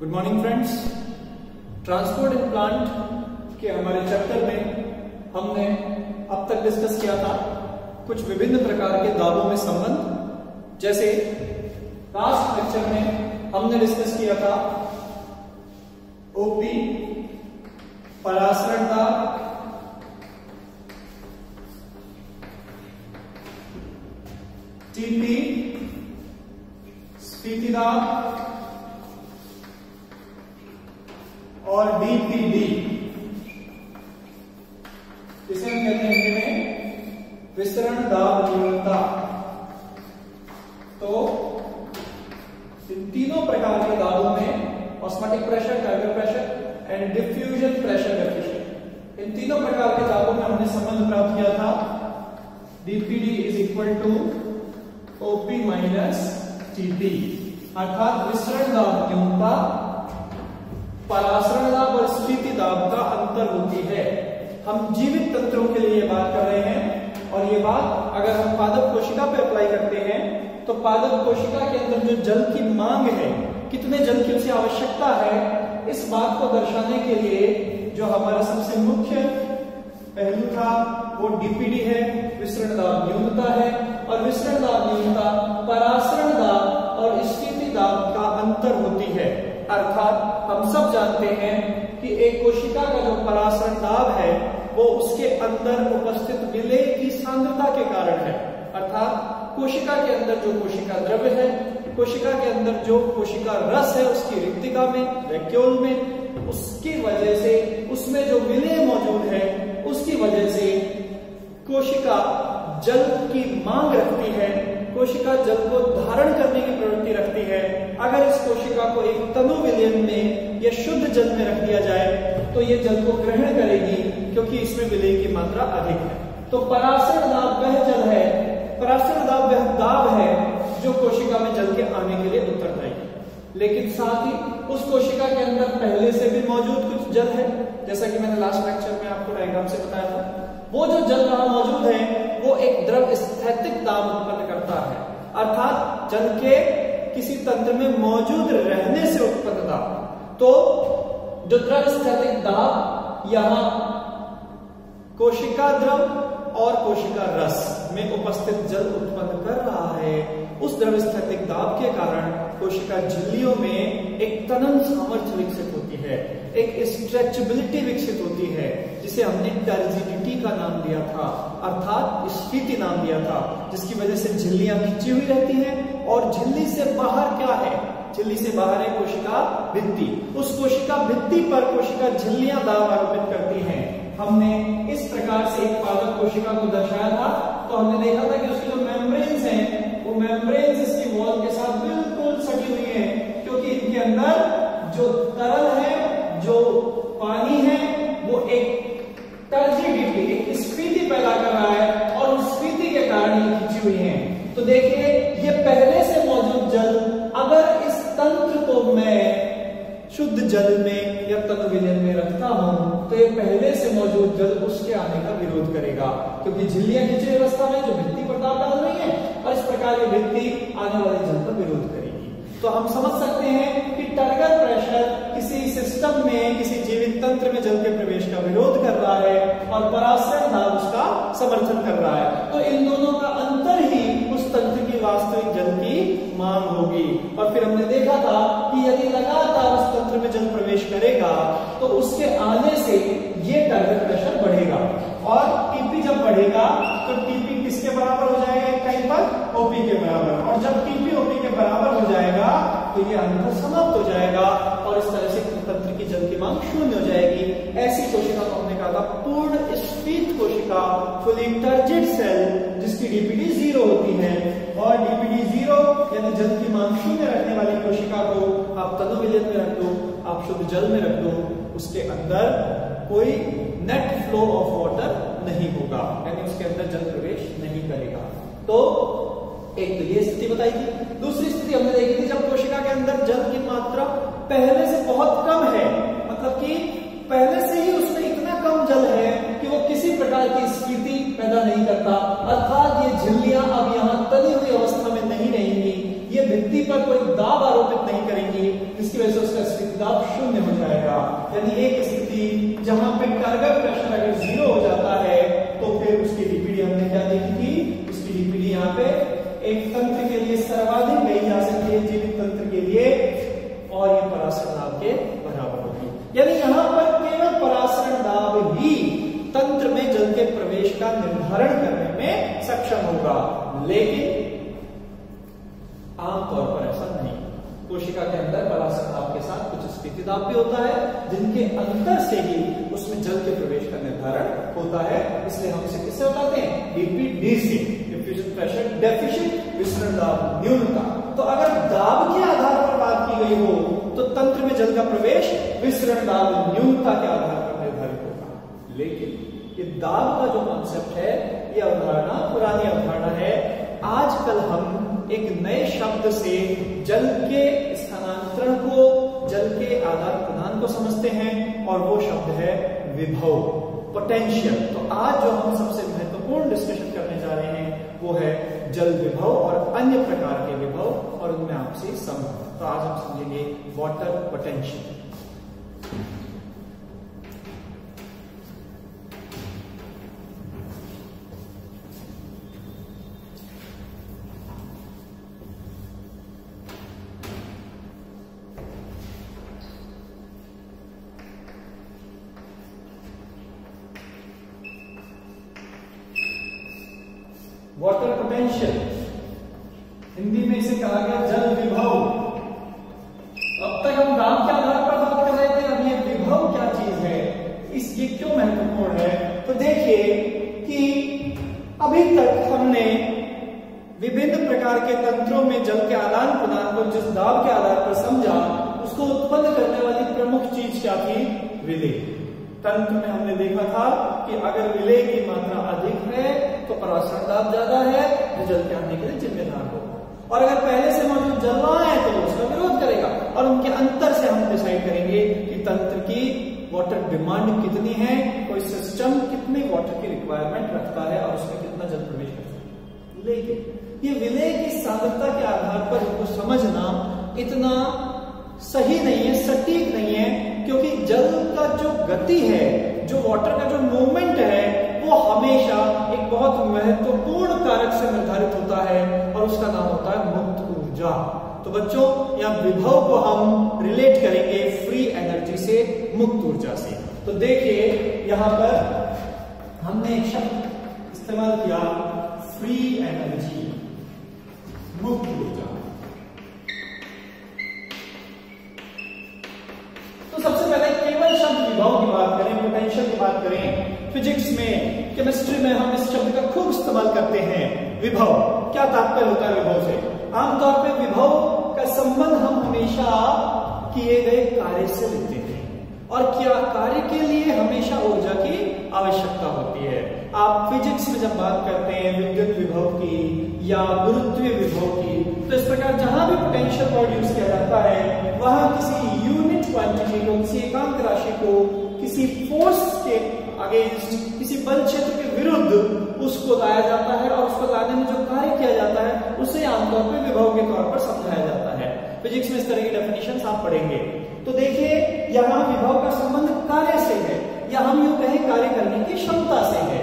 Good morning friends. Transport and plant के हमारे chapter में हमने अब तक डिस्कस किया था कुछ विभिन्न प्रकार के दाबों में संबंध। जैसे लास्ट लेक्चर में हमने डिस्कस किया था ओपी, परासरण दाब, टीपी, स्फीति दाब और डीपीडी, जिसे हम कहते हैं हिंदी में विसरण दाब न्यूनता। तो इन तीनों प्रकार के दाबों में osmotic pressure, turgor pressure and diffusion pressure deficient, इन तीनों प्रकार के दाबों में हमने संबंध प्राप्त किया था DPD is equal to OP minus TP, अर्थात विसरण दाब न्यूनता परासरण दाब और स्फीति दाब का अंतर होती है। हम जीवित तंत्रों के लिए बात कर रहे हैं और ये बात अगर हम पादप कोशिका पे अप्लाई करते हैं तो पादप कोशिका के अंदर जो जल की मांग है, कितने जल की उसे आवश्यकता है, इस बात को दर्शाने के लिए जो हमारा सबसे मुख्य पहलू था वो डीपीडी है, विसरण दाब न्यूनता है। और विसरण दाब न्यूनता परासरण दाब और स्फीति दाब का अंतर होती है। अर्थात हम सब जानते हैं कि एक कोशिका का जो परासरण दाब है वो उसके अंदर उपस्थित विलेय की सांद्रता के कारण है। अर्थात कोशिका के अंदर जो कोशिका द्रव्य है, कोशिका के अंदर जो कोशिका रस है उसकी रिक्तिका में, वैक्यूल में, उसकी वजह से उसमें जो विलेय मौजूद है उसकी वजह से कोशिका जल की मांग रखती है, कोशिका जल को धारण करने की प्रवृत्ति रखती है। अगर इस कोशिका को एक तनु विलयन में या शुद्ध जल में रख दिया जाए तो ये जल को ग्रहण करेगी क्योंकि इसमें विलेय की मात्रा अधिक है। तो परासरण दाब वह जल है, परासरण दाब वह दाब है जो कोशिका में जल के आने के लिए उत्तरदायी है। लेकिन साथ ही उस कोशिका के अंदर पहले से भी मौजूद कुछ जल है, जैसा कि मैंने लास्ट लेक्चर में आपको डायग्राम से बताया था। वो जो जल वहां मौजूद है वो एक द्रव स्थैतिक दाब उत्पन्न करता है, अर्थात जल के किसी तंत्र में मौजूद रहने से उत्पन्न दाब। तो जो द्रव स्थैतिक दाब यहां कोशिका द्रव और कोशिका रस में उपस्थित जल उत्पन्न कर रहा है, उस द्रव स्थैतिक दाब के कारण कोशिका झिल्लियों में एक तनन सामर्थ्य विकसित होती है, एक स्ट्रेचेबिलिटी विकसित होती है, जिसे हमने टर्जिडिटी का नाम दिया था, अर्थात स्फीति नाम दिया था, जिसकी वजह से झिल्लियां खिंची हुई रहती हैं। और झिल्ली से बाहर क्या है? झिल्ली से बाहर है कोशिका भित्ति। उस कोशिका भित्ति पर कोशिका झिल्लियां दाब आरोपित करती हैं। हमने इस प्रकार से एक पादप कोशिका को दर्शाया था, तो हमने देखा था कि उसकी जो मेम्ब्रेन्स हैं वो मेम्ब्रेन्स इसकी वॉल के साथ बिल्कुल सटी हुई हैं, क्योंकि इनके अंदर जो तरल है, जो पानी है, वो एक टर्जिडिटी, एक स्फीति पैदा कर रहा है और उस स्फीति के कारण ये खिंची हुई है। तो देखिए, ये पहले से मौजूद जल अगर इस तंत्र को मैं शुद्ध जल में या तनु विलयन में रखता हूं तो ये पहले से मौजूद जल उसके आने का विरोध करेगा, क्योंकि झिल्लियां खिंची अवस्था में जो भित्ति पर दाब डाल रही है और इस प्रकार ये भित्ति आने वाले जल का विरोध करेगी। तो हम समझ सकते हैं कि टर्गर प्रेशर किसी सिस्टम में, किसी जीवित तंत्र में जल के प्रवेश का विरोध कर रहा है और परासरण दाब उसका समर्थन कर रहा है। तो इन दोनों का अंतर ही उस तंत्र की वास्तविक जल की मांग होगी। और फिर हमने देखा था कि यदि लगातार उस तंत्र में जल प्रवेश करेगा तो उसके आने से ये टर्गर प्रेशर बढ़ेगा, और टीपी जब बढ़ेगा तो टीपी किसके बराबर हो जाएगा? एक टाइम पर ओपी के बराबर। और जब टीपी ओपी के बराबर हो जाएगा तो ये अंतर समाप्त हो जाएगा और इस तरह से तंत्र की जल की मांग शून्य हो जाएगी। ऐसी कोशिका को हमने कहा था पूर्ण स्फीत कोशिका, फुली टर्जिड सेल, जिसकी डीपीडी 0 होती है। और डीपीडी 0 यानी जल की मांग शून्य रखने वाली कोशिका को आप तनु विलयन में रख दो, आप शुद्ध जल में रख दो, उसके अंदर कोई नेट फ्लो ऑफ वाटर नहीं होगा, यानी उसके अंदर जल प्रवेश नहीं करेगा। तो एक तो ये स्थिति बताई थी। दूसरी स्थिति हमने देखी थी जब कोशिका के अंदर जल की मात्रा पहले से बहुत कम है, मतलब कि पहले से ही उसमें इतना कम जल है कि वो किसी प्रकार की स्फीति पैदा नहीं करता, अर्थात ये झिल्लियां अब यहाँ तनी हुई अवस्था में नहीं रहेंगी, ये भित्ति पर कोई दाब आरोपित नहीं करेंगी, जिसकी वजह से उसका दाब शून्य हो जाएगा। यानी एक स्थिति जहां पे टर्गर प्रेशर अगर 0 हो जाता है तो फिर उसकी डीपीडी हमने क्या देखी थी, उसकी डीपीडी यहाँ पे एक तंत्र के लिए सर्वाधिक कही जा सकती है जीवित तंत्र के लिए, और ये परासरण दाब के बराबर होगी। यानी यहाँ पर केवल परासरण दाब ही तंत्र में जल के प्रवेश का निर्धारण करने में सक्षम होगा, लेकिन आमतौर पर ऐसा नहीं। कोशिका के अंदर परासरण दाब के साथ कुछ स्थिति दाब भी होता है, जिनके अंतर से ही उसमें जल के प्रवेश का निर्धारण होता है। इसलिए हम इसे किससे बताते हैं, डीपीडीसी, डिफ्यूजन प्रेशर डेफिशिएंट, विसरण दाब न्यूनता। तो अगर दाब के आधार पर बात की गई हो तो तंत्र में जल का प्रवेश विसरण दाब न्यूनता के आधार पर निर्धारित होगा। लेकिन ये दाब का जो कॉन्सेप्ट है, ये अवधारणा पुरानी अवधारणा है। आजकल हम एक नए शब्द से जल के स्थानांतरण को, जल के आदान प्रदान को समझते हैं, और वो शब्द है विभव, पोटेंशियल। तो आज जो हम सबसे महत्वपूर्ण डिस्कशन करने जा रहे हैं वो है जल विभव और अन्य प्रकार के विभव और उनमें आपसी संबंध। तो आज हम समझेंगे water potential. Water potential, Hindi में इसे कहा गया जल विभव। अब तक हम दाब के आधार पर बात कर रहे थे, अब ये विभव क्या चीज है, ये क्यों महत्वपूर्ण है। तो देखिए कि अभी तक हमने विभिन्न प्रकार के तंत्रों में जल के आदान प्रदान को जिस दाब के आधार पर समझा, उसको उत्पन्न करने वाली प्रमुख चीज क्या थी, विलेय। तंत्र में हमने देखा था कि अगर विलेय की मात्रा अधिक है तो परासरण दाब ज्यादा है, जो जल के आने के लिए जिम्मेदार होगा, और अगर पहले से मौजूद जलवायु है तो उसका विरोध करेगा, और उनके अंतर से हम डिसाइड करेंगे कि तंत्र की वाटर डिमांड कितनी है, कोई सिस्टम कितनी वाटर की रिक्वायरमेंट रखता है और उसमें कितना जल प्रवेश कर सकता है। लेकिन ये विलेय की सांद्रता के आधार पर इनको समझना इतना सही नहीं है, सटीक नहीं है, क्योंकि जल का जो गति है, जो वाटर का जो मूवमेंट है, वो हमेशा एक बहुत महत्वपूर्ण कारक से निर्धारित होता है, और उसका नाम होता है मुक्त ऊर्जा। तो बच्चों, यहाँ विभव को हम रिलेट करेंगे फ्री एनर्जी से, मुक्त ऊर्जा से। तो देखिए यहाँ पर हमने एक शब्द इस्तेमाल किया, फ्री एनर्जी, मुक्त ऊर्जा। तो सबसे पहले केवल शब्द विभव की बात करें, पोटेंशियल की बात करें, फिजिक्स में, केमिस्ट्री में हम इस शब्द का खूब इस्तेमाल करते हैं। विभव, क्या तात्पर्य होता है विभव से? आमतौर पर विभव का संबंध हम हमेशा किए गए कार्य से लेते हैं, और क्या कार्य के लिए हमेशा ऊर्जा की आवश्यकता होती है। आप फिजिक्स में जब बात करते हैं विद्युत विभव की या गुरुत्वीय विभव की, तो इस प्रकार जहां भी पोटेंशियल वर्ड यूज किया जाता है, वहां किसी यूनिट क्वांटिटी को, किसी एकांक राशि को, किसी फोर्स के अगेंस्ट, किसी बल क्षेत्र के विरुद्ध उसको लाया जाता है, और उसको लाने में जो कार्य किया जाता है उसे आमतौर पर विभव के तौर पर समझाया जाता है। फिजिक्स में इस तरह की डेफिनेशन आप पढ़ेंगे। तो देखिए यहाँ विभव का संबंध कार्य से है, या हम यूं कहें कार्य करने की क्षमता से है।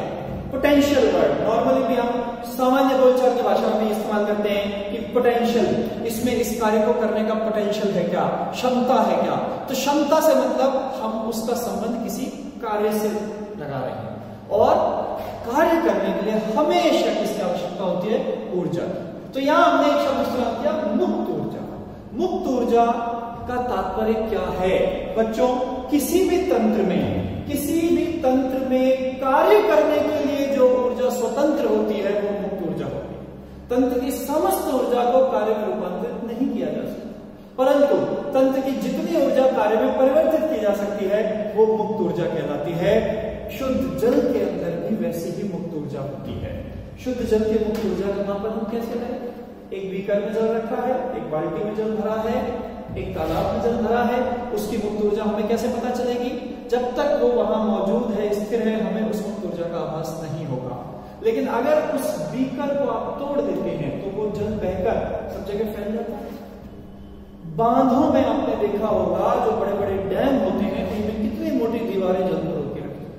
पोटेंशियल वर्ड नॉर्मली भी हम सामान्य बोलचाल की भाषा में इस्तेमाल करते हैं कि पोटेंशियल, इसमें इस कार्य को करने का पोटेंशियल है क्या, क्षमता है क्या। तो क्षमता से मतलब हम उसका संबंध किसी कार्य से लगा रहे हैं, और कार्य करने के लिए हमेशा किसकी आवश्यकता होती है, ऊर्जा। तो यहां हमने एक शब्द इस्तेमाल किया, मुक्त ऊर्जा। मुक्त ऊर्जा का तात्पर्य क्या है बच्चों? किसी भी तंत्र में कार्य करने के लिए जो ऊर्जा स्वतंत्र होती है वो मुक्त ऊर्जा होती है। तंत्र की समस्त ऊर्जा को कार्य में रूपांतरित नहीं किया जा सकता, परंतु तंत्र की जितनी ऊर्जा कार्य में परिवर्तित की जा सकती है वो मुक्त ऊर्जा कहलाती है। शुद्ध जल के अंदर भी वैसी ही मुक्त ऊर्जा होती है। शुद्ध जल की मुक्त ऊर्जा का मापन हम कैसे करें? एक बीकर में जल रखा है, एक बाल्टी में जल भरा है, एक तालाब में जल भरा है, उसकी मुक्त ऊर्जा हमें कैसे पता चलेगी? जब तक वो वहां मौजूद है, स्थिर है, हमें उस मुक्त ऊर्जा का आभास नहीं होगा। लेकिन अगर उस बीकर को आप तोड़ देते हैं तो वो जल बहकर सब जगह फैल जाता है। बांधों में आपने देखा होगा जो बड़े बड़े डैम होते हैं उनमें कितनी मोटी दीवारें जल कर होती रहती हैं,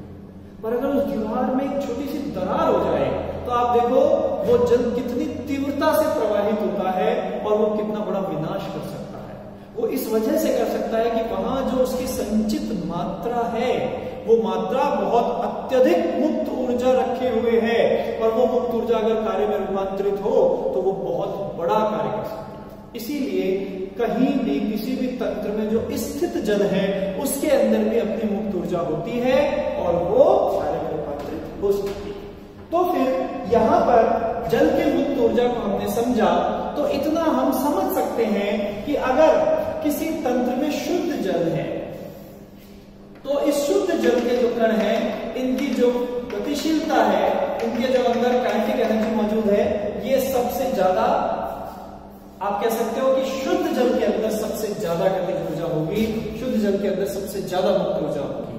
पर अगर उस दीवार में एक छोटी सी दरार हो जाए तो आप देखो वो जल कितनी तीव्रता से प्रवाहित होता है और वो कितना बड़ा विनाश कर सकता है। वो इस वजह से कर सकता है कि वहां जो उसकी संचित मात्रा है वो मात्रा बहुत अत्यधिक मुक्त ऊर्जा रखे हुए है, और वो मुक्त ऊर्जा अगर कार्य में रूपांतरित हो तो वो बहुत बड़ा कार्य कर सकती है। इसीलिए कहीं भी किसी भी तंत्र में जो स्थित जल है उसके अंदर भी अपनी मुक्त ऊर्जा होती है और वो कार्य में रूपांतरित हो सकती है। तो फिर यहाँ पर जल की मुक्त ऊर्जा को हमने समझा, तो इतना हम समझ सकते हैं कि अगर किसी तंत्र में शुद्ध जल है तो इस शुद्ध जल के जो कण है इनकी जो गतिशीलता है, इनके जो अंदर काइनेटिक एनर्जी मौजूद है, ये सबसे ज्यादा, आप कह सकते हो कि शुद्ध जल के अंदर सबसे ज्यादा गतिज ऊर्जा होगी, शुद्ध जल के अंदर सबसे ज्यादा मुक्त ऊर्जा होगी।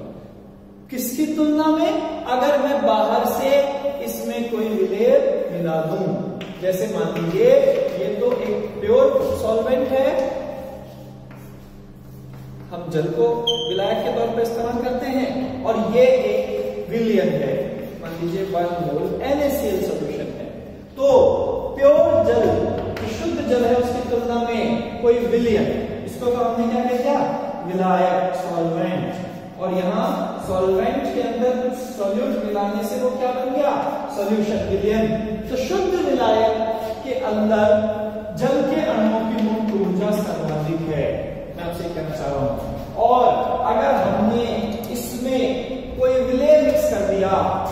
किसकी तुलना में? अगर मैं बाहर से इसमें कोई विलेय मिला दूं, जैसे मान लीजिए ये तो एक प्योर सॉल्वेंट है, हम जल को विलायक के तौर पर इस्तेमाल करते हैं, और ये एक विलयन है, मान लीजिए 1 मोल NaCl सॉल्यूशन है। तो प्योर जल, शुद्ध जल है, उसकी तुलना में कोई विलयन, इसको तो हमने क्या कह दिया? विलायक, सॉल्वेंट, और यहाँ सॉल्वेंट के अंदर कुछ सॉल्यूट मिलाने से वो क्या बन गया? सॉल्यूशन, विलयन। तो शुद्ध विलायक के अंदर जल के अणुओं की मुक्त ऊर्जा सर्वाधिक है, मैं आपसे कहना चाह रहा हूं। और अगर हमने इसमें कोई विलय मिक्स कर दिया,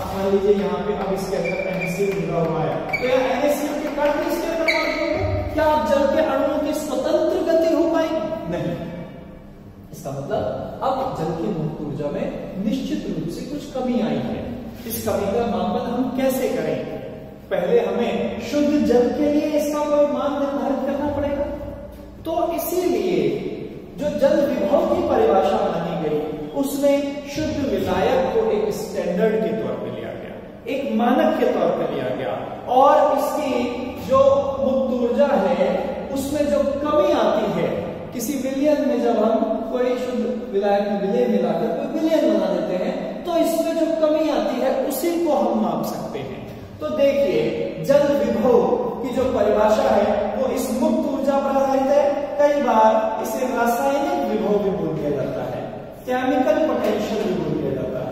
मान लीजिए यहाँ पे अब इसके अंदर NaCl जुड़ा हुआ है, तो यहाँ NaCl के कण भी इसके अंदर मौजूद होंगे, क्या आप जल के अणुओं की स्वतंत्र गति हो पाएगी? नहीं। इसका मतलब अब जल की मुक्त ऊर्जा में निश्चित रूप से कुछ कमी आई है। इस कमी का मापन हम कैसे करें? पहले हमें शुद्ध जल के लिए इसका कोई मान निर्धारित करना पड़ेगा। तो इसीलिए जो जल विभव की परिभाषा मानी गई उसमें शुद्ध विलायक को एक स्टैंडर्ड के तौर पे लिया गया, एक मानक के तौर पे लिया गया, और इसकी जो मुक्त ऊर्जा है उसमें जो कमी आती है, किसी विलयन में जब हम कोई शुद्ध विलायक में विलय मिलाकर कोई विलयन बना देते हैं तो इसमें जो कमी आती है उसी को हम माप सकते हैं। तो देखिए जल विभव की जो परिभाषा है वो इस मुक्त ऊर्जा पर आधारित है। कई बार इसे रासायनिक विभव भी बोल दिया जाता है, केमिकल पोटेंशियल भी बोल दिया जाता है।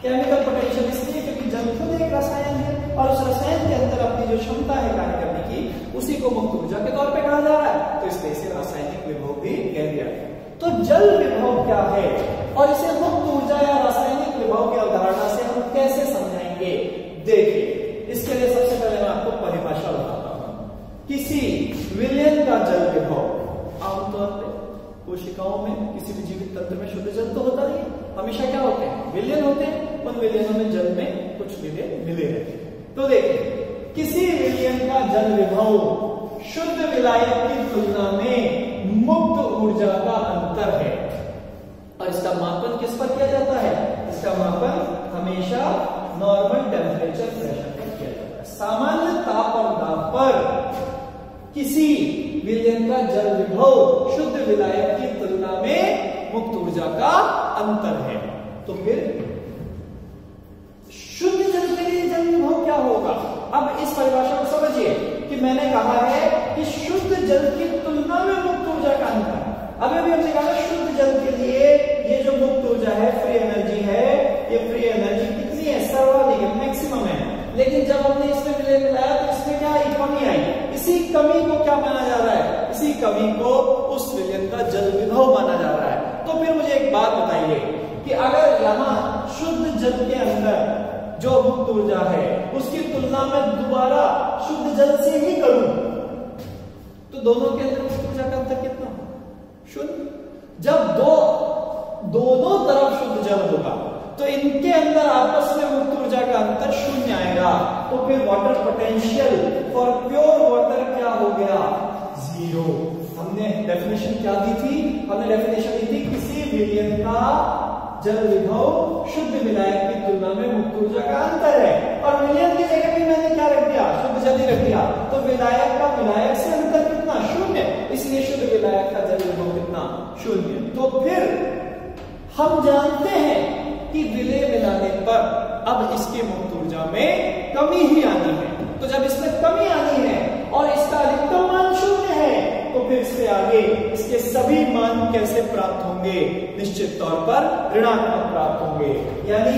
केमिकल पोटेंशियल इसलिए क्योंकि जल खुद एक रसायन है और उस रसायन के अंदर अपनी जो क्षमता है कार्य करने की उसी को मुक्त ऊर्जा के तौर पे कहा जा रहा है, तो इसलिए इसे रासायनिक विभव भी कह दिया गया। तो जल विभव क्या है और इसे मुक्त ऊर्जा या रासायनिक विभव की अवधारणा से हम कैसे समझाएंगे? देखिए इसके लिए सबसे पहले मैं आपको परिभाषा बताता हूं। किसी विलयन का जल विभव आमतौर पर कोशिकाओं में किसी भी जीवित तंत्र में शुद्ध जल तो होता नहीं, हमेशा क्या होते हैं? विलयन होते हैं। उन विलयनों में जल में कुछ विलय मिले रहते हैं। तो देखिए किसी विलयन का जल विभव शुद्ध विलायक की तुलना में मुक्त ऊर्जा का अंतर है, और इसका मापन किस पर किया जाता है? इसका मापन हमेशा नॉर्मल टेम्परेचर प्रेशर पर किया जाता है। सामान्य ताप और दाब पर किसी विलयन का जल विभव शुद्ध विलायक की तुलना में मुक्त ऊर्जा का अंतर है। तो फिर शुद्ध जल के लिए जल विभव क्या होगा? अब इस परिभाषा को समझिए कि मैंने कहा है कि शुद्ध जल की तुलना में मुक्त ऊर्जा का अंतर। अभी अभी हमने कहा शुद्ध जल के लिए ये जो मुक्त ऊर्जा है, फ्री एनर्जी है, ये फ्री एनर्जी कितनी है? सर्वाधिक है, मैक्सिमम है। लेकिन जब हमने इसमें विलय मिलाया तो इसमें क्या आई? कमी आई। इसी कमी को क्या माना जा रहा है? इसी कमी को उस विलयन का जल विभव माना जा रहा है। तो फिर मुझे एक बात बताइए कि अगर यहाँ शुद्ध जल के अंदर जो मुक्त ऊर्जा है उसकी तुलना में दोबारा शुद्ध जल से ही करूं तो दोनों के अंदर मुक्त ऊर्जा का अंतर कितना? शून्य। जब दोनों तरफ शुद्ध जल होगा तो इनके अंदर आपस में मुक्त ऊर्जा का अंतर शून्य आएगा। तो फिर water potential for pure water क्या हो गया? जीरो। हमने डेफिनेशन क्या दी थी? हमने डेफिनेशन दी थी किसी विलयन का जल विभव शुद्ध विलायक की तुलना में मुक्त ऊर्जा का अंतर है, और विलयन की जगह भी मैंने क्या रख दिया? शुद्ध जल ही रख दिया। तो विलायक का विलायक से अंतर कितना? शून्य। इसलिए शुद्ध विलायक का जल विभव कितना? शून्य। तो फिर हम जानते हैं कि विलय मिलाने पर अब इसके मुक्त ऊर्जा में कमी ही आनी है। तो जब इसमें कमी आनी है और इसका अधिकतम मान शून्य है, तो फिर इससे आगे इसके सभी मान कैसे प्राप्त होंगे? निश्चित तौर पर ऋणात्मक प्राप्त होंगे। यानी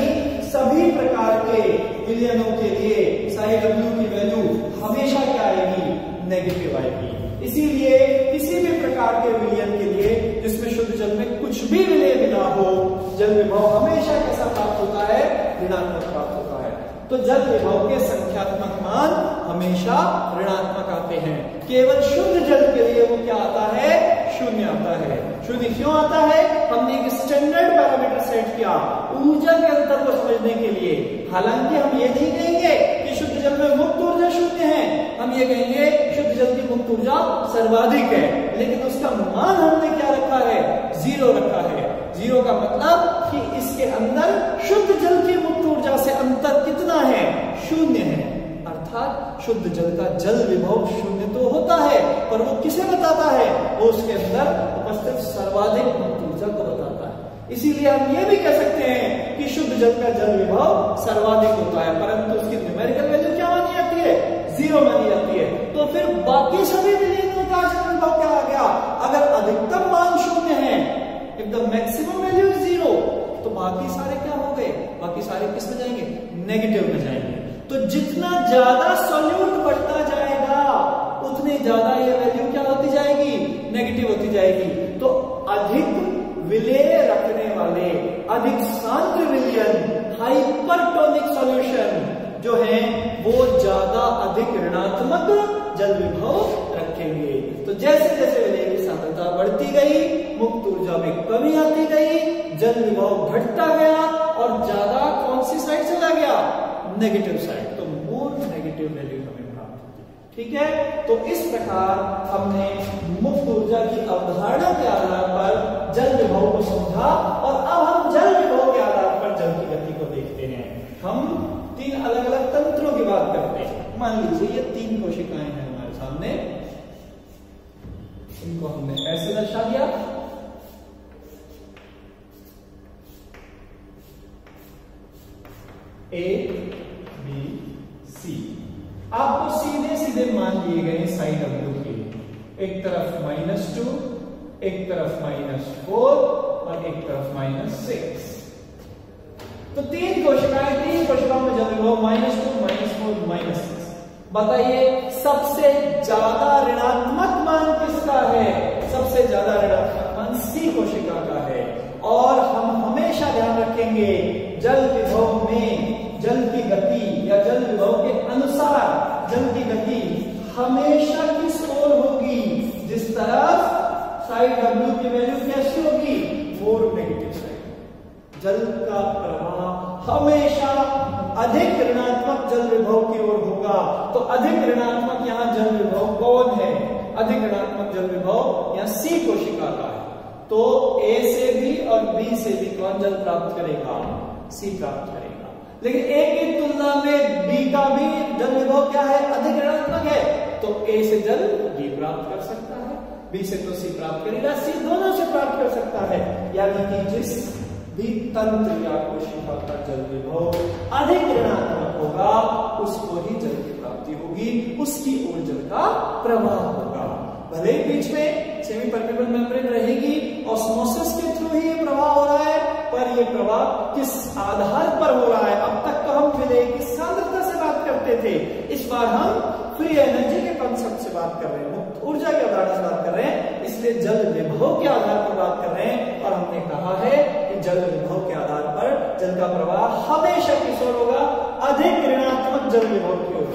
सभी प्रकार के विलयनों के लिए साई W की वैल्यू हमेशा क्या आएगी? नेगेटिव आएगी। इसीलिए किसी भी प्रकार के विलयन के लिए जिसमें शुद्ध जल में कुछ भी विलय मिला हो, जल विभव हमेशा कैसा प्राप्त होता है? ऋणात्मक प्राप्त होता है। तो जल विभव के संख्यात्मक मान हमेशा ऋणात्मक आते हैं। केवल शुद्ध जल के लिए वो क्या आता है? शून्य आता है। शून्य क्यों आता है? हमने एक स्टैंडर्ड पैरामीटर सेट किया ऊर्जा के अंतर को समझने के लिए। हालांकि हम ये नहीं कहेंगे कि शुद्ध जल में मुक्त ऊर्जा शून्य है, हम ये कहेंगे शुद्ध जल की मुक्त ऊर्जा सर्वाधिक है, लेकिन उसका मान हमने क्या रखा है? 0 रखा है। 0 का मतलब कि इसके अंदर शुद्ध जल की मुक्त ऊर्जा से अंतर कितना है? शून्य है। अर्थात शुद्ध जल का जल विभव शून्य तो होता है, पर वो किसे बताता है? वो उसके अंदर उपस्थित सर्वाधिक मुक्त ऊर्जा को बताता है। इसीलिए हम ये भी कह सकते हैं कि शुद्ध जल का जल विभव सर्वाधिक होता है, परंतु उसकी न्यूमेरिकल वैल्यू क्या मानी जाती है? 0 मानी जाती है। तो फिर बाकी सभी विलयनों का जल विभव क्या आ गया? अगर अधिकतम मान शून्य है, if the maximum value is 0, तो बाकी सारे क्या हो गए? बाकी सारे किस में जाएंगे? नेगेटिव में जाएंगे। तो जितना ज्यादा सॉल्यूट बढ़ता जाएगा उतनी ज्यादा ये वैल्यू क्या होती जाएगी? नेगेटिव होती जाएगी। तो अधिक विलय रखने वाले, अधिक सांद्र विलयन, हाइपरटोनिक सॉल्यूशन जो है वो ज्यादा अधिक ऋणात्मक जल विभव रखेंगे। तो जैसे जैसे विलय की सांद्रता बढ़ती गई, मुक्त ऊर्जा में कमी आती गई, जल विभव घटता गया और ज्यादा कौन सी साइड चला गया? Negative side. तो मोर नेगेटिव वैल्यू हमें प्राप्त होती है। ठीक है, तो इस प्रकार हमने मुक्त ऊर्जा की अवधारणा के आधार पर जल विभव को समझा और अब हम जल विभव के आधार पर जल की गति को देखते हैं। हम 3 अलग अलग तंत्रों की बात करते हैं। मान लीजिए ये 3 कोशिकाएं हैं हमारे सामने, इनको हमने ऐसे दर्शा दिया। A, B, C। आपको सीधे सीधे मान लिए गए साई W के, एक तरफ -2, एक तरफ -4 और एक तरफ -6। तो 3 कोशिकाओं में जल विभव -2, -4, -6। बताइए सबसे ज्यादा ऋणात्मक मान किसका है? सबसे ज्यादा ऋणात्मक मान C कोशिका का है। और हम हमेशा ध्यान रखेंगे जल विभव में जल की गति या जल विभव के अनुसार जल की गति हमेशा किस ओर होगी? जिस तरफ साइड W की वैल्यू कैसी होगी? More negative side. जल का प्रवाह हमेशा अधिक ऋणात्मक जल विभव की ओर होगा। तो अधिक ऋणात्मक यहाँ जल विभव कौन है? अधिक ऋणात्मक जल विभव यहाँ C कोशिका का है। तो A से भी और B से भी कौन जल प्राप्त करेगा? C प्राप्त करेगा। लेकिन A की तुलना में B का भी जल विभव क्या है? अधिक ऋणात्मक है। तो A से जल B प्राप्त कर सकता है, B से तो C प्राप्त करेगा, C दोनों से प्राप्त कर सकता है। यानी कि जिस भी तंत्र या कोशिका का जल विभव अधिक ऋणात्मक होगा उसको ही जल की प्राप्ति होगी, उसकी ओर जल का प्रवाह होगा। भले ही बीच में सेमी परमेबल मेम्ब्रेन रहेगी, ऑस्मोसिस के थ्रू ही ये प्रवाह हो रहा है, पर ये प्रवाह किस आधार पर हो रहा है? अब तक तो हम विलय की सांद्रता से बात करते थे, इस बार हम फ्री एनर्जी के कॉन्सेप्ट से बात कर रहे हैं, मुक्त ऊर्जा के आधार से बात कर रहे हैं, इसलिए जल विभव के आधार पर बात कर रहे हैं। और हमने कहा है कि जल विभव के आधार पर जल का प्रवाह हमेशा किस ओर होगा? अधिक ऋणात्मक जल विभव की ओर।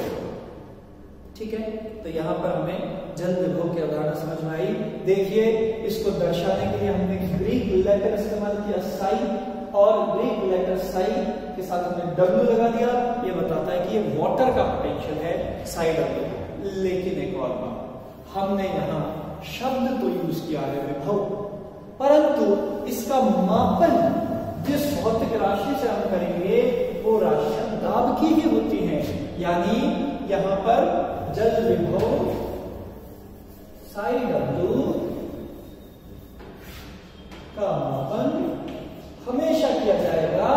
ठीक है, तो यहाँ पर हमें जल विभव की अवधारणा समझ में आई। देखिए, इसको दर्शाने के लिए हमने ग्रीक लेटर इस्तेमाल किया साई, और ग्रीक लेटर साई के साथ हमने W लगा दिया। ये बताता है कि ये वाटर का पोटेंशियल है साई W। लेकिन एक और बात, हमने यहाँ शब्द तो यूज किया है विभव, परंतु इसका मापन जिस भौतिक राशि से हम करेंगे वो राशियां दाब की ही होती हैं। यानी यहाँ पर जल विभव साई W का मापन हमेशा किया जाएगा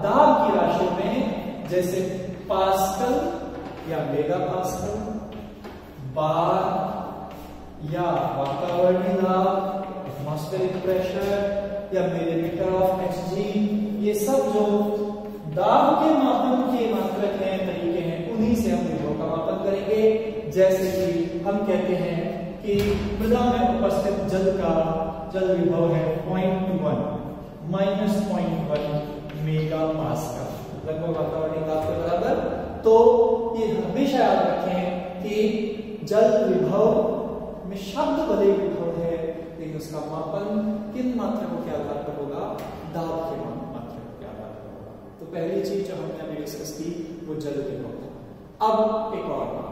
दाब की राशि में, जैसे पास्कल या मेगा पास्कल, बार या वातावरणीय दाब, एटमॉस्फेरिक प्रेशर या मिलीमीटर ऑफ Hg, ये सब जो दाब के मापन के मात्रक हैं, तरीके हैं, उन्हीं से हम विभव का मापन करेंगे। जैसे कि हम कहते हैं कि मृदा में उपस्थित जल का जल विभव है 0.1 -0.1 मेगा पास्कल, लगभग वातावरणीय दाब के बराबर। तो ये हमेशा याद रखें कि जल विभव में शब्द भले विभव है, लेकिन उसका मापन किन मात्रकों के आधार पर होगा? दाब के मात्रकों के आधार पर होगा। तो पहली चीज जो हमने अभी डिस्कस की वो जल विभव। अब एक और बात,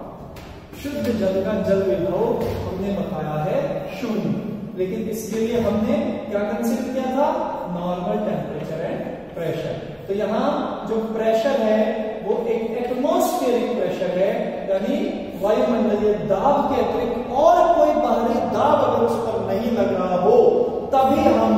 शुद्ध जल का जल विभव हमने बताया है 0, लेकिन इसके लिए हमने क्या कंसीडर किया था? Normal temperature and pressure. तो यहाँ जो प्रेशर है वो एक एटमॉस्फेरिक प्रेशर है, यानी वायुमंडलीय दाब के अतिरिक्त और कोई बाहरी दाब अगर उस पर नहीं लग रहा हो, तभी हम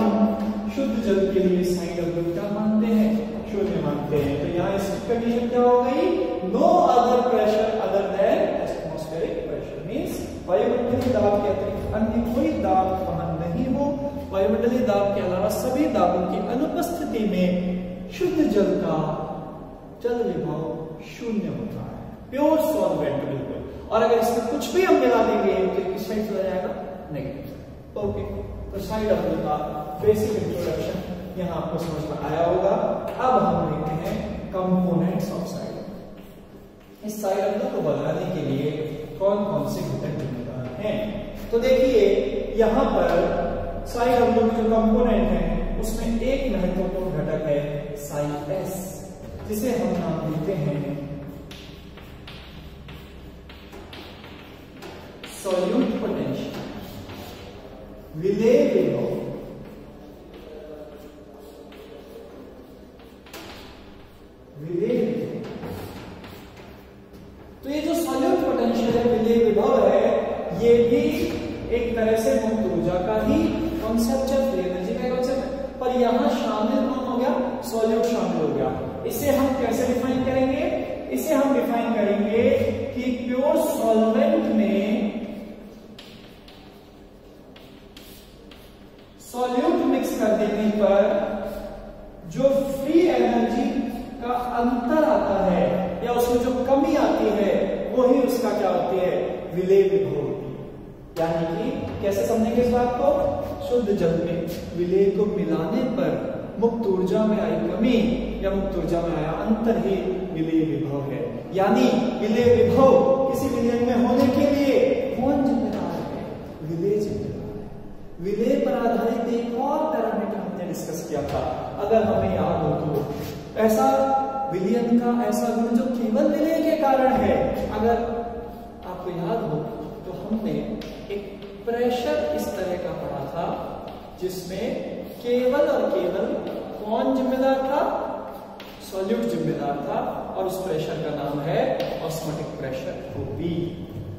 शुद्ध जल के लिए साइन W क्या मानते हैं? 0 मानते हैं। तो यहाँ इसकी कंडीशन क्या हो गई? No other pressure other than atmospheric pressure, means वायुमंडलीय दाब के अतिरिक्त अन्य कोई दाब वहां नहीं हो। वायुमंडलीय दाब के अलावा सभी दाबों की अनुपस्थिति में शुद्ध जल का जल विभव 0 होता है, प्योर सॉल्वेंट बिल्कुल। और अगर इसमें कुछ भी हम मिला देंगे तो किस साइड चला जाएगा? नेगेटिव। ओके, तो साइड W का बेसिक इंट्रोडक्शन यहाँ आपको समझ में आया होगा। अब हम देखते हैं कंपोनेंट्स ऑफ साइड। इस साइड W को बनाने के लिए कौन कौन से घटक जिम्मेदार हैं? तो देखिए यहाँ पर साइड W में जो कंपोनेंट है उसमें एक महत्वपूर्ण घटक है साई S, जिसे हम नाम देते हैं सॉल्यूट पोटेंशियल, विलेय विभव। तो ये जो सॉल्यूट पोटेंशियल है, विलेय विभव है, ये भी एक तरह से मुक्त ऊर्जा का ही कॉन्सेप्ट है, फ्री एनर्जी का कॉन्सेप्ट है। पर यहां शामिल कौन हो गया? सॉल्यूट शामिल हो गया। इसे हम कैसे डिफाइन करेंगे? इसे हम डिफाइन करेंगे कि प्योर सॉल्वेंट में सॉल्यूट मिक्स कर देने पर जो फ्री एनर्जी का अंतर आता है या उसमें जो कमी आती है, वही उसका क्या होती है? विलेय विभव होती है। यानी कि कैसे समझेंगे इस बात को? शुद्ध जल में विलेय को मिलाने पर मुक्त ऊर्जा में आई कमी या मुक्त ऊर्जा में आया अंतर ही विलेय विभव है। यानी विलेय विभव किसी विलयन में होने के लिए कौन जिम्मेदार है? विलेय जिम्मेदार है। विलेय पर आधारित एक और पैरामीटर हमने डिस्कस किया था, अगर हमें याद हो तो। ऐसा विलयन का ऐसा गुण जो केवल विलेय के कारण है, अगर आपको याद हो तो हमने एक प्रेशर इस तरह का पढ़ा था जिसमें केवल और केवल कौन जिम्मेदार था? सॉल्यूट जिम्मेदार था, और उस प्रेशर का नाम है ऑस्मोटिक प्रेशर OP।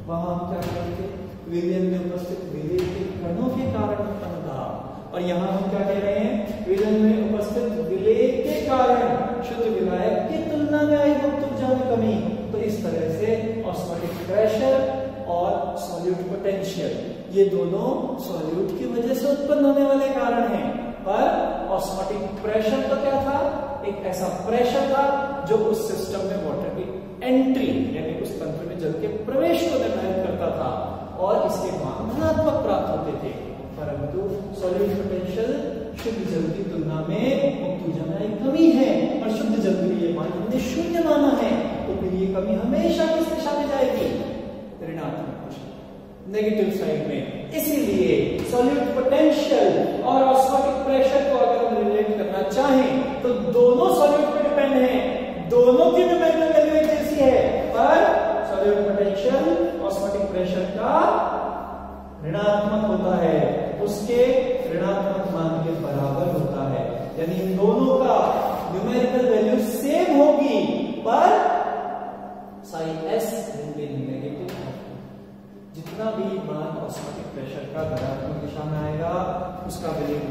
वहां हम क्या कहते थे? विलयन में उपस्थित विलेय के कणों के कारण उत्पन्न दाब। और यहां हम क्या कह रहे हैं? विलयन में उपस्थित विलेय के कारण शुद्ध विलायक की तुलना में आई मुक्त ऊर्जा में कमी। तो इस तरह से ऑस्मोटिक प्रेशर और सॉल्यूट पोटेंशियल, ये दोनों सॉल्यूट की वजह से उत्पन्न होने वाले कारण हैं। पर ऑस्मोटिक प्रेशर तो क्या था? एक ऐसा प्रेशर था जो उस सिस्टम में वाटर की एंट्री यानी उस तंत्र में जल के प्रवेश को निर्धारित करता था, और इसके मान धनात्मक प्राप्त होते थे। परंतु सॉल्यूट पोटेंशियल शुद्ध जल की तुलना में मुक्त ऊर्जा में एक कमी है, और शुद्ध जल के लिए मान हमने 0 माना है। तो फिर ये कमी हमेशा किस दिशा में जाएगी? ऋणात्मक दिशा, नेगेटिव साइड में। इसीलिए सॉल्यूट पोटेंशियल और ऑस्मोटिक प्रेशर को अगर हम रिलेट करना चाहें तो दोनों सॉल्यूट पे डिपेंड हैं, दोनों की न्यूमेरिकल वैल्यू एक जैसी है, पर सॉल्यूट पोटेंशियल ऑस्मोटिक प्रेशर का ऋणात्मक होता है, उसके ऋणात्मक मान के बराबर होता है। यानी इन दोनों का न्यूमेरिकल वैल्यू सेम होगी, पर साइन S नेगेटिव। जितना भी मान ऑस्मोटिक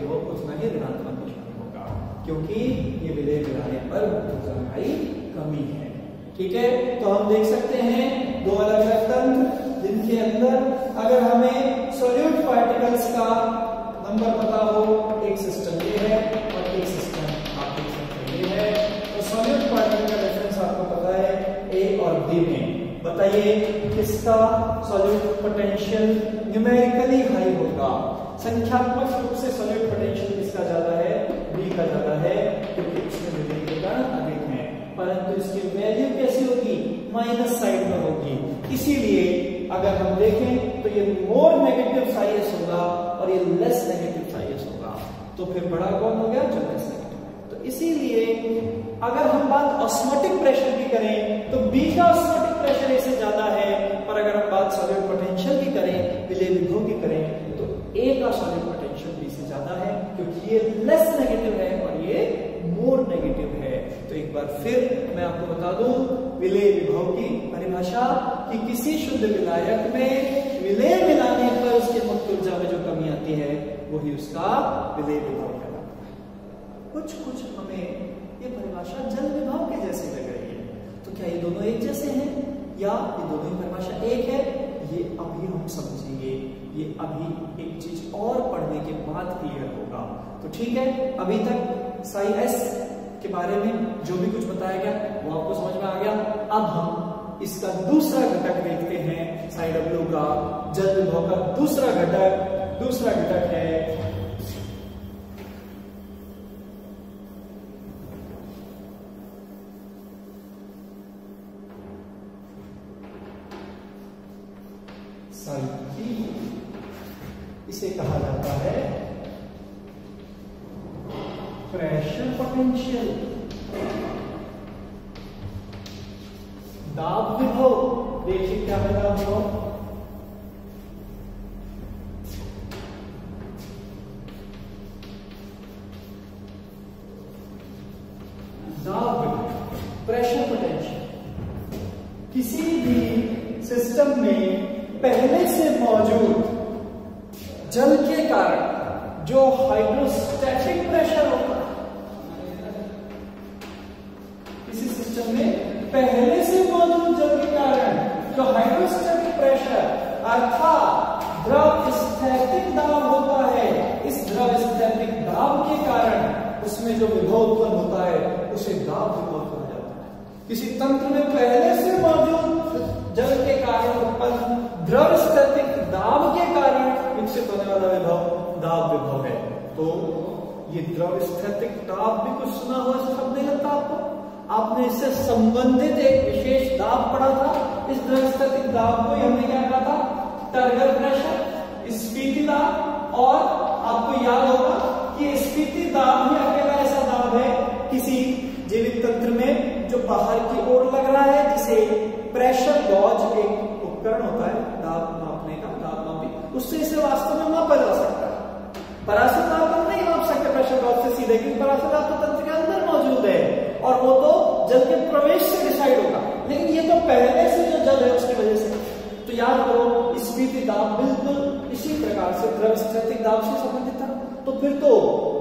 विभव उतना ही ऋणात्मक दिशा में होगा, क्योंकि ये विलय मिलाने पर ऊर्जाई कमी है। ठीक है, तो हम देख सकते हैं दो अलग अलग तंत्र जिनके अंदर अगर हमें सॉल्यूट पार्टिकल्स का नंबर पता हो, एक सिस्टम ये है और एक सिस्टम आप देख सकते हैं ये है, तो सॉल्यूट पार्टिकल का डिफरेंस आपको पता है ए और बी में। बताइए किसका सॉल्यूट पोटेंशियल न्यूमेरिकली हाई होगा? संख्यात्मक रूप से सॉल्यूट पोटेंशियल किसका ज्यादा है? बी का ज्यादा है, क्योंकि इसमें विभव के कण अधिक है, परंतु इसकी वैल्यू कैसी होगी? माइनस साइड में होगी। इसीलिए अगर हम देखें तो ये मोर नेगेटिव साइज होगा और ये लेस नेगेटिव साइज होगा, तो फिर बड़ा कौन हो गया? जो लेस नेगेटिव। तो इसीलिए अगर हम बात ऑस्मोटिक प्रेशर की करें तो बी का ऑस्मोटिक प्रेशर ए से ज्यादा है, पर अगर हम बात सॉल्यूट पोटेंशियल की करें, विलय विभव की करें, तो ए का सॉल्यूट पोटेंशियल बी से ज्यादा है, क्योंकि ये लेस नेगेटिव है और ये मोर नेगेटिव है। तो एक बार फिर मैं आपको बता दूं विलय विभव की परिभाषा कि किसी शुद्ध विलायक में विलय मिलाने पर उसके मुक्त ऊर्जा में जो कमी आती है वही उसका विलय विभव कहलाता है। कुछ हमें ये परिभाषा जल विभव के जैसी लग रही है, तो क्या ये दोनों एक जैसे हैं या ये दोनों ही परिभाषा एक है? ये अभी हम समझेंगे, ये अभी एक चीज और पढ़ने के बाद क्लियर होगा। तो ठीक है, अभी तक साई एस के बारे में जो भी कुछ बताया गया वो आपको समझ में आ गया। अब हम इसका दूसरा घटक देखते हैं, साई डब्ल्यू का जल विभव का दूसरा घटक है साई पी। इसे कहा जाता है प्रेशर पोटेंशियल, दाब विभव। देखिए क्या है दाब विभव? दाब विभव, प्रेशर पोटेंशियल किसी भी सिस्टम में पहले से मौजूद जल के कारण जो हाइड्रोस्टैटिक प्रेशर होता है, किसी सिस्टम में पहले से मौजूद जल के कारण जो हाइड्रोस्टैटिक प्रेशर अर्थात द्रव स्थैतिक दाब होता है, इस द्रव स्थैतिक दाब के कारण उसमें जो विभव उत्पन्न होता है उसे दाब विभव कहा जाता है। किसी तंत्र में पहले से मौजूद जल के कारण उत्पन्न द्रव स्थैतिक दाब के कारण विकसित होने वाला विभव दाब विभव है। तो ये द्रव स्थैतिक दाब भी कुछ सुना हुआ शब्द नहीं लगता आपको? आपने इससे संबंधित एक विशेष दाब पढ़ा था। इस द्रव स्थैतिक दाब को हमने क्या कहा था? टर्गर प्रेशर, स्फीति दाब। और आपको याद होगा कि स्फीति दाब ही अकेला ऐसा दाब है किसी जीवित तंत्र में जो बाहर की ओर लग रहा है, जिसे प्रेशर गॉज एक उपकरण होता है दाब मापने का, दाब मापी, उससे इसे वास्तव में मापा जा सकता है। परासित दाब हम नहीं माप सकते प्रेशर गॉज से सीधे, क्योंकि परासित दाब तो तंत्र के अंदर मौजूद है और वो तो जल के प्रवेश से डिसाइड होगा, लेकिन ये तो पहले से जो जल है उसकी वजह से। तो याद करो स्फीति दाब बिल्कुल इसी प्रकार से द्रव स्थैतिक दाब से संबंधित था। तो फिर तो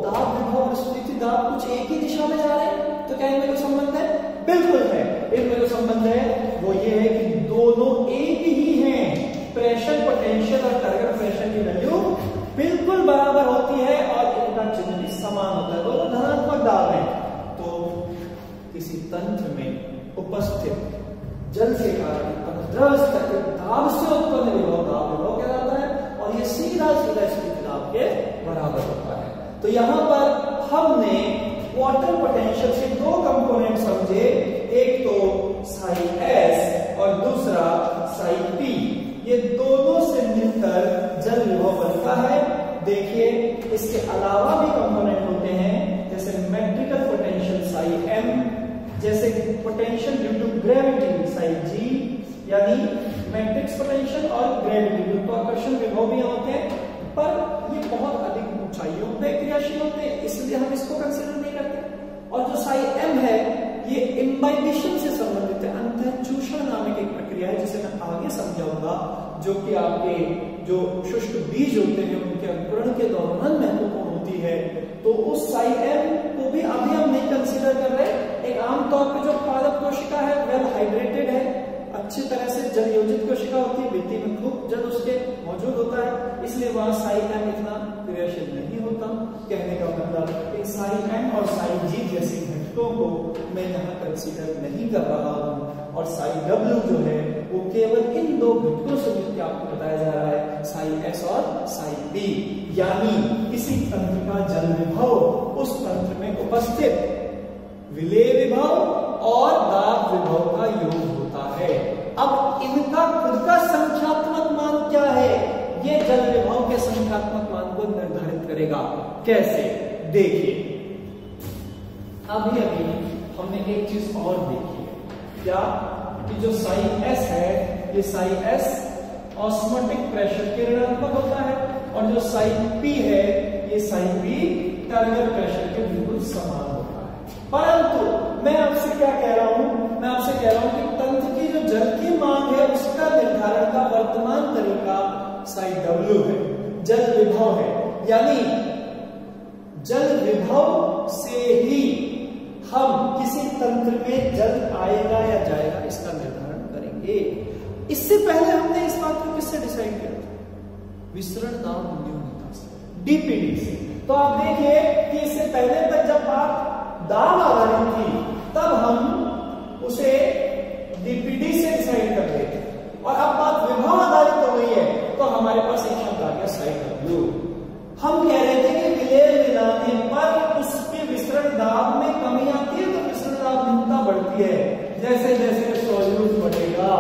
दाब विभव और स्फीति दाब कुछ एक ही दिशा में जा रहे हैं, तो क्या इनमें कोई संबंध है? बिल्कुल है, इनमें जो संबंध है वो ये है कि दोनों एक ही हैं। प्रेशर पोटेंशियल और टर्गर प्रेशर की वैल्यू बिल्कुल बराबर होती है और इनका चिन्ह भी समान होता है, दोनों धनात्मक दाब है। तो किसी तंत्र में उपस्थित जल के कारण द्रव स्थैतिक दाब से उत्पन्न विभव दाब विभव कहलाता है और ये सीधा स्फीति दाब के बराबर होता है। तो यहां पर हमने वाटर पोटेंशियल से दो कंपोनेंट समझे, एक तो साई एस और दूसरा साई पी। ये दोनों से मिलकर जल विभव बनता है। देखिए इसके अलावा भी कंपोनेंट होते हैं, जैसे मैट्रिकल पोटेंशियल साई एम, जैसे potential due to gravity psi G, यानी मैट्रिक्स पोटेंशियल और ग्रेविटी गुरुत्वाकर्षण विभव भी होते हैं, पर ये बहुत अधिक ऊंचाइयों पे क्रियाशील होते हैं, इसलिए हम इसको कंसीडर नहीं करते। और जो साई एम है ये इम्बाइबिशन से संबंधित है, अंतःचूषण नामक एक प्रक्रिया है जिसे मैं आगे समझाऊंगा, जो कि आपके जो शुष्क बीज होते हैं उनके अंकुरण के दौरान महत्वपूर्ण होती होती है, तो उस साई एम को भी अभी हम नहीं कंसीडर कर रहे। एक आमतौर पे जो पादप कोशिका है वेल हाइड्रेटेड है, अच्छी तरह से जल योजित कोशिका होती है, भित्ति में खूब जल उसके मौजूद होता है, इसलिए वहां साई एम इतना क्रियाशील नहीं होता। कहने का मतलब इन साई एम और साई जी जैसी घटकों को मैं यहाँ कंसीडर नहीं कर रहा हूँ, और साई डब्ल्यू जो है वो केवल इन दो घटकों से मिलकर आपको बताया जा रहा है, साई एस और साई बी। यानी किसी तंत्र का जल विभव उस तंत्र में उपस्थित विलेय विभव और दाब विभव का योग होता है। अब इनका खुद का संख्यात्मक मान क्या है, ये जल विभव के संख्यात्मक मान को निर्धारित करेगा। कैसे, देखिए अभी हमने एक चीज और देखी है, क्या कि जो साई एस है, ये साई एस ऑस्मोटिक प्रेशर के ऋणात्मक होता है, और जो साई पी है ये साई पी टर्मिनल प्रेशर के बिल्कुल समान होता है। परंतु मैं आपसे क्या कह रहा हूं, मैं आपसे कह रहा हूं कि तंत्र की जो जल की मांग है उसका निर्धारण का वर्तमान तरीका साई डब्ल्यू है, जल विभव है। यानी जल विभव से ही हम किसी तंत्र में जल आएगा या जाएगा इसका निर्धारण करेंगे। इससे पहले हमने इस बात को किससे डिसाइड किया था, विसरण दाब न्यूनता से, डीपीडी से। तो आप देखिए कि इससे पहले तक जब बात दाब आ रही थी तब हम उसे डीपीडी से डिसाइड कर रहे थे, और अब बात विभव आधारित हो गई है तो हमारे पास एक शब्द आ गया साई डब्ल्यू। हम कह रहे थे कि विलेय मिलाने पर उसके विसरण दाब में कमी आती है, तो विसरण दाब न्यूनता बढ़ती है। जैसे जैसे सॉल्यूट बढ़ेगा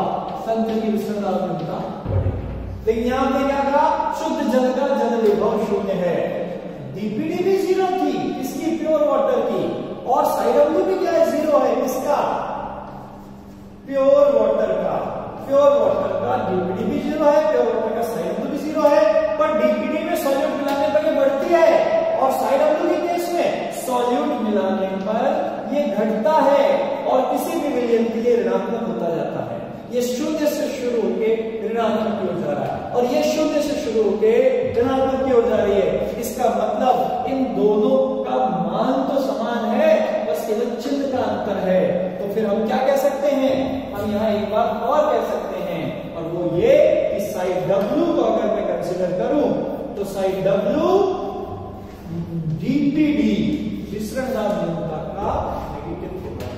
तंत्र की विसरण दाब न्यूनता बढ़ेगी। लेकिन यहां पे क्या कहा, शुद्ध जल का जल विभव शून्य है। डीपीडी भी जीरो थी, इसकी प्योर वाटर की, और साई डब्ल्यू भी क्या है, जीरो है। किसका, प्योर वाटर का। प्योर वाटर का डीपीडी भी जीरो है, प्योर वाटर का साई डब्ल्यू भी जीरो है। पर डीपीडी में सॉल्यूट मिलाने पर ये बढ़ती है, और साई डब्ल्यू के केस में सॉल्यूट मिलाने पर ये घटता है और किसी भी विलयन के लिए ऋणात्मक होता जाता है। ये शून्य से शुरू होकर ऋणात्मक की ओर जा रहा है, और ये शून्य से शुरू होकर ऋणात्मक की ओर जा रही है। इसका मतलब इन दोनों का मान तो समान है, बस केवल चिन्ह का अंतर है। तो फिर हम क्या कह सकते हैं, हम यहाँ एक बात और कह सकते हैं, और वो ये कि साई डब्ल्यू को अगर मैं कंसिडर करूं तो साई डब्ल्यू डीपीडी विसरण दाब न्यूनता का नेगेटिव होगा,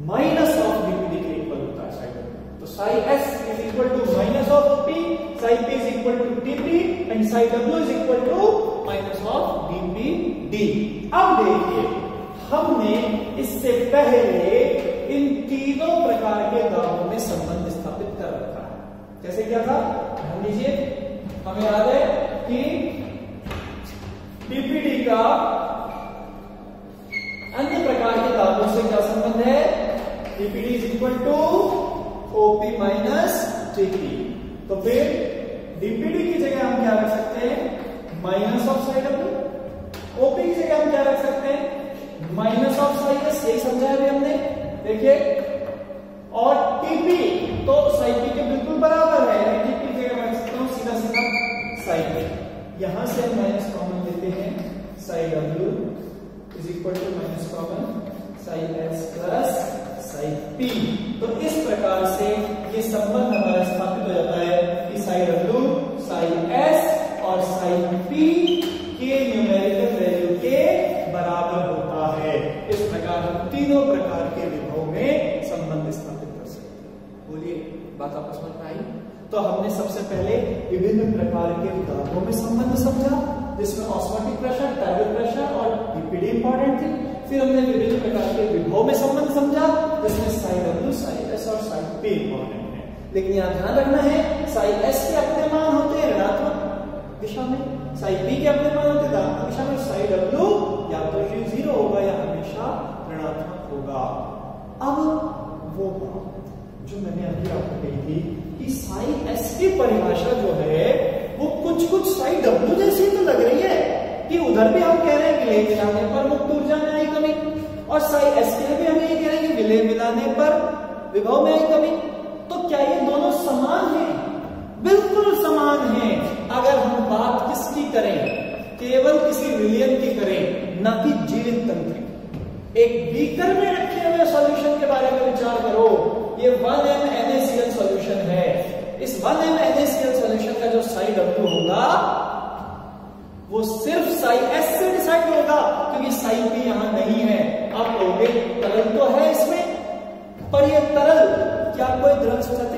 माइनस ऑफ डीपीडी के इक्वल होता है साई डब्ल्यू। तो psi S is equal to minus of P, psi P is equal to TP, and psi W is equal to minus of DPD. अब देखिए हमने इससे पहले इन तीनों प्रकार के दाबों में संबंध स्थापित कर रखा है। कैसे किया था, ध्यान दीजिए, हमें याद है कि डीपीडी का अन्य प्रकार के दाबों से क्या संबंध है, DPD is equal to OP minus TP. तो फिर डीपीडी की जगह हम क्या रख सकते हैं, minus of Sai W. OP की जगह हम क्या रख सकते हैं, माइनस ऑफ साई एस। यही समझाया अभी हमने, देखिए। और टीपी तो साई पी के बिल्कुल बराबर है, टीपी की जगह मैं रख सकता हूं सीधा सीधा साई पी। यहां से हम माइनस कॉमन लेते हैं, psi W is equal to minus common psi S plus psi P. तो इस प्रकार से ये संबंध हमारा स्थापित हो जाता है कि साई डब्ल्यू साई एस और साई पी के न्यूमेरिकल वैल्यू के बराबर होता है। इस प्रकार हम तीनों प्रकार के विभव में संबंध स्थापित कर सकते हैं। बोलिए, बात आपस में आई? तो हमने सबसे पहले विभिन्न प्रकार के दाबों में संबंध समझा, जिसमें ऑस्मोटिक प्रेशर, टर्बुलेंट प्रेशर और डीपीडी इंपॉर्टेंट थी। फिर हमने विभिन्न प्रकार के विभव में संबंध समझा, जिसमें साई डब्ल्यू, साई एस और साई पी इंपॉर्टेंट है। लेकिन यहाँ ध्यान रखना है, साई एस के अपने मान होते हैं ऋणात्मक दिशा में, साई पी के अपने मान होते हैं धनात्मक दिशा में। साई डब्ल्यू या तो जीरो होगा या हमेशा ऋणात्मक होगा। अब वो जो मैंने अभी आपको कही थी कि साई एस की परिभाषा जो है वो कुछ साई डब्ल्यू जैसी तो लग रही है, कि उधर भी हम कह रहे हैं विलेय मिलाने पर मुक्त ऊर्जा में आई कमी, और साई एस के लिए भी हम ये कह रहे हैं कि विलेय मिलाने पर विभव में आई कमी। तो क्या ये दोनों समान हैं? बिल्कुल समान हैं। अगर हम बात किसकी करें, केवल किसी विलयन की करें, ना कि जीवित तंत्र की। एक बीकर में रखे हुए सॉल्यूशन के बारे में विचार करो। ये 1m NaCl सॉल्यूशन है। इस 1m NaCl सॉल्यूशन का जो साई W होगा वो सिर्फ साई S से डिसाइड होगा, क्योंकि साई P यहां नहीं है। आप कहोगे तरल तो है इसमें, पर ये तरल क्या कोई द्रव स्थिति